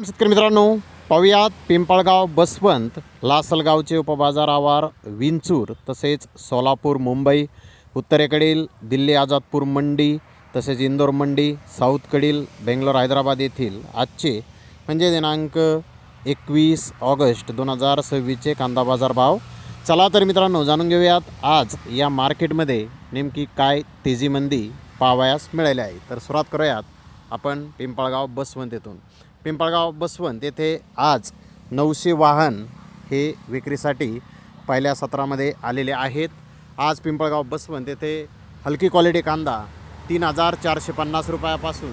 शेतकरी मित्रांनो, पाहुयात पिंपळगाव, बसवंत, लासलगावचे उपबाजार आवार, विंचूर तसेच सोलापूर, मुंबई, उत्तरेकडील दिल्ली आझादपूर मंडी तसेच इंदोर मंडी, साऊथकडील बेंगलोर, हैदराबाद येथील आजचे म्हणजे दिनांक 21 ऑगस्ट 2026चे कांदा बाजार भाव. चला तर मित्रांनो, जाणून घेऊयात आज या मार्केटमध्ये नेमकी काय तेजीमंदी पाहावयास मिळाली आहे. तर सुरुवात करूयात आपण पिंपळगाव, बसवंत येथून. पिंपळगाव, बसवंत येथे आज 900 वाहन हे विक्रीसाठी पहिल्या सत्रामध्ये आलेले आहेत. आज पिंपळगाव, बसवंत येथे हलकी क्वालिटी कांदा 3,450 रुपयापासून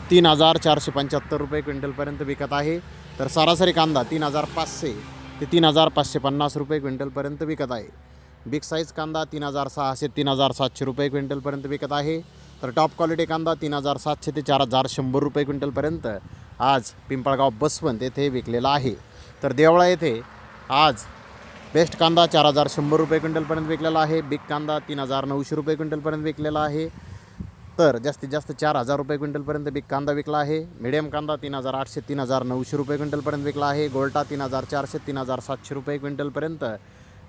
3,475 रुपये क्विंटलपर्यंत विकत आहे. तर सरासरी कांदा 3,500 ते 3,550 रुपये क्विंटलपर्यंत विकत आहे. बिग साईज कांदा 3,600 3,700 रुपये क्विंटलपर्यंत विकत आहे. तर टॉप क्वालिटी कांदा 3,700 ते 4,100 रुपये क्विंटलपर्यंत आज पिंपळगाव, बसवंत येथे विकलेला आहे. तर देवळा येथे आज बेस्ट कांदा 4,100 रुपये क्विंटलपर्यंत विकलेला आहे. बिग कांदा 3,900 रुपये क्विंटलपर्यंत विकलेला आहे. तर जास्तीत जास्त 4,000 रुपये क्विंटलपर्यंत बिग कांदा विकला आहे. मिडियम कांदा 3,800 3,900 रुपये क्विंटलपर्यंत विकला आहे. गोल्टा 3,400 3,700 रुपये क्विंटलपर्यंत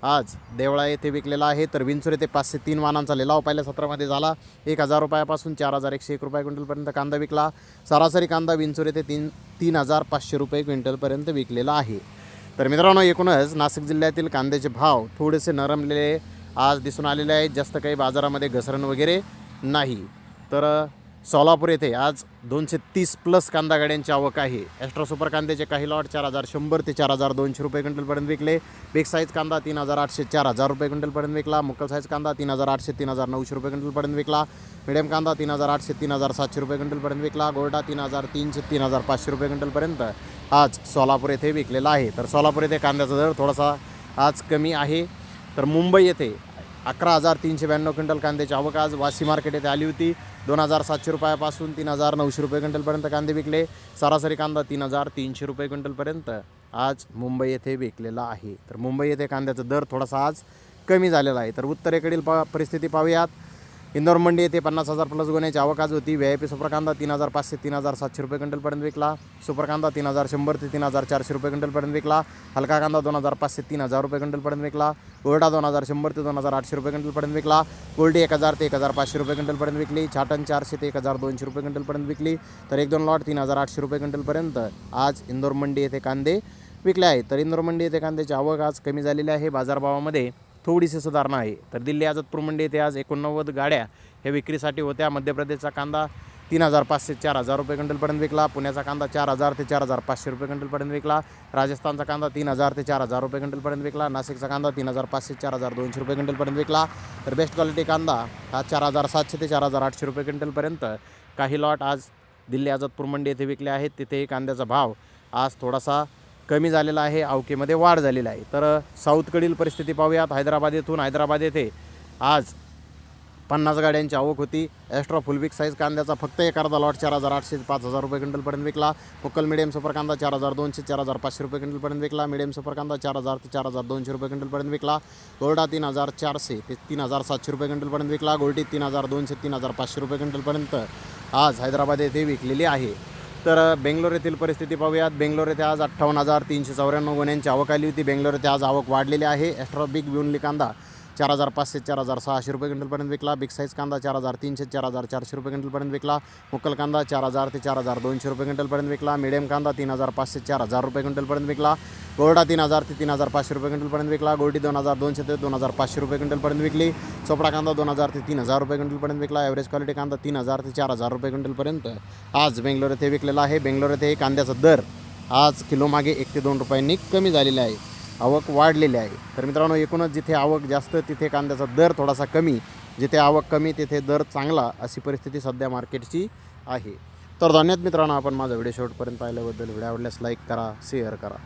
आज देवळा येथे विकलेला आहे. तर विंचूर येथे 503 वाहनांचा लिलाव पहिल्या सत्रामध्ये झाला. 1,000 रुपयापासून 4,101 रुपये क्विंटलपर्यंत कांदा विकला. सरासरी कांदा विंचूर येथे 3,500 रुपये क्विंटलपर्यंत विकलेला आहे. तर मित्रांनो, एकूणच नाशिक जिल्ह्यातील कांद्याचे भाव थोडेसे नरमलेले आज दिसून आलेले आहेत. जास्त काही बाजारामध्ये घसरण वगैरे नाही. तर सोलापूर येथे आज 230+ कांदा गाड्यांची आवक आहे. एक्स्ट्रा सुपर कांद्याचे काही लॉट 4,100 ते 4,200 रुपये क्विंटलपर्यंत विकले. बिग साईज कांदा 3,800 4,000 रुपये क्विंटलपर्यंत विकला. मुक्कल साईज कांदा 3,800 3,900 रुपये क्विंटलपर्यंत विकला. मिडियम कांदा 3,800 3,700 रुपये क्विंटलपर्यंत विकला. गोल्डा 3,300 3,500 रुपये क्विंटलपर्यंत आज सोलापूर येथे विकलेला आहे. तर सोलापूर येथे कांद्याचा दर थोडासा आज कमी आहे. तर मुंबई येथे 11,392 क्विंटल कांद्याची आवक आज वाशी मार्केट येथे आली होती. 2,700 रुपयापासून 3,900 रुपये क्विंटलपर्यंत कांदे विकले. सरासरी कांदा 3,300 रुपये क्विंटलपर्यंत आज मुंबई येथे विकलेला आहे. तर मुंबई येथे कांद्याचा दर थोडासा आज कमी झालेला आहे. तर उत्तरेकडील परिस्थिती पाहूयात. इंदोर मंडी येथे 50,000+ गोण्याची आवक आज होती. VIP सुपर कांदा 3,500 3,700 रुपये क्विंटलपर्यंत विकला. सुपर कांदा 3,100 ते 3,400 रुपये क्विंटलपर्यंत विकला. हलका कांदा 2,500 3,000 रुपये क्विंटलपर्यंत विकला. गोल्डा 2,100 ते 2,800 रुपये क्विंटलपर्यंत विकला. गोल्डी 1,000 ते 1,500 रुपये क्विंटलपर्यंत विकली. छाटन 400 ते 1,200 रुपये क्विंटलपर्यंत विकली. तर 1-2 लॉट 3,800 रुपये क्विंटलपर्यंत आज इंदोर मंडी येथे कांदे विकले आहेत. तर इंदोर मंडी येथे कांद्याची आवक आज कमी झालेली आहे. बाजारभावामध्ये थोडीशी सुधारणा आहे. तर दिल्ली आझादपूर मंडी येथे आज 89 गाड्या ह्या विक्रीसाठी होत्या. मध्य प्रदेशचा कांदा 3,500 4,000 रुपये क्विंटलपर्यंत विकला. पुण्याचा कांदा 4,000 ते 4,500 रुपये क्विंटलपर्यंत विकला. राजस्थानचा कांदा 3,000 ते 4,000 रुपये क्विंटलपर्यंत विकला. नाशिकचा कांदा 3,500 4,200 रुपये क्विंटलपर्यंत विकला. तर बेस्ट क्वालिटी कांदा हा 4,700 ते 4,800 रुपये क्विंटलपर्यंत काही लॉट आज दिल्ली आझादपूर मंडी येथे विकले आहेत. तिथेही कांद्याचा भाव आज थोडासा कमी झालेला आहे. आवकेमध्ये वाढ झालेली आहे. तर साऊथकडील परिस्थिती पाहूयात. हैदराबाद येथे आज 50 गाड्यांची आवक होती. एक्स्ट्रा फुल बिग साईज कांद्याचा फक्त एक अर्धा लॉट 4,800 ते 5,000 रुपये क्विंटलपर्यंत विकला. मुक्कल मिडियम सुपर कांदा 4,200 4,500 रुपये क्विंटलपर्यंत विकला. मिडियम सुपर कांदा 4,000 ते 4,200 रुपये क्विंटलपर्यंत विकला. गोल्डा 3,400 ते 3,700 रुपये क्विंटलपर्यंत विकला. गोल्डी 3,200 3,500 रुपये क्विंटलपर्यंत आज हैदराबाद येथे विकलेली आहे. तर बेंगलोर येथील परिस्थिती पाहूयात. बेंगलोर येथे आज 58,394 गोण्यांची आवक आली होती. बेंगलोर येथे आज आवक वाढलेली आहे. एक्स्ट्रा बिग विनली कांदा 4,500 4,600 रुपये क्विंटलपर्यंत विकला. बिग साईज कांदा 4,300 4,400 रुपये क्विंटलपर्यंत विकला. मुक्कल कांदा 4,000 ते 4,200 रुपये क्विंटलपर्यंत विकला. मिडियम कांदा 3,500 4,000 रुपये क्विंटलपर्यंत विकला. गोल्डा 3,000 ते 3,500 रुपये क्विंटलपर्यंत विकला. गोल्डी 2,200 ते 2,500 रुपये क्विंटलपर्यंत विकली. चोपडा कांदा 2,000 ते 3,000 रुपये क्विंटलपर्यंत विकला. ॲव्हरेज क्वालिटी कांदा 3,000 ते 4,000 रुपये क्विंटलपर्यंत आज बेंगलोर येथे विकलेला आहे. बेंगलोर येथे कांद्याचा दर आज किलोमागे 1 ते 2 रुपयांनी कमी झालेला आहे. आवक वाढलेली आहे. तर मित्रांनो, एकूणच जिथे आवक जास्त तिथे कांद्याचा दर थोडासा कमी, जिथे आवक कमी तिथे दर चांगला, अशी परिस्थिती सध्या मार्केटची आहे. तर धन्यवाद मित्रांनो, आपण माझा व्हिडिओ शेवटपर्यंत पाहिल्याबद्दल. व्हिडिओ आवडल्यास लाईक करा, शेअर करा.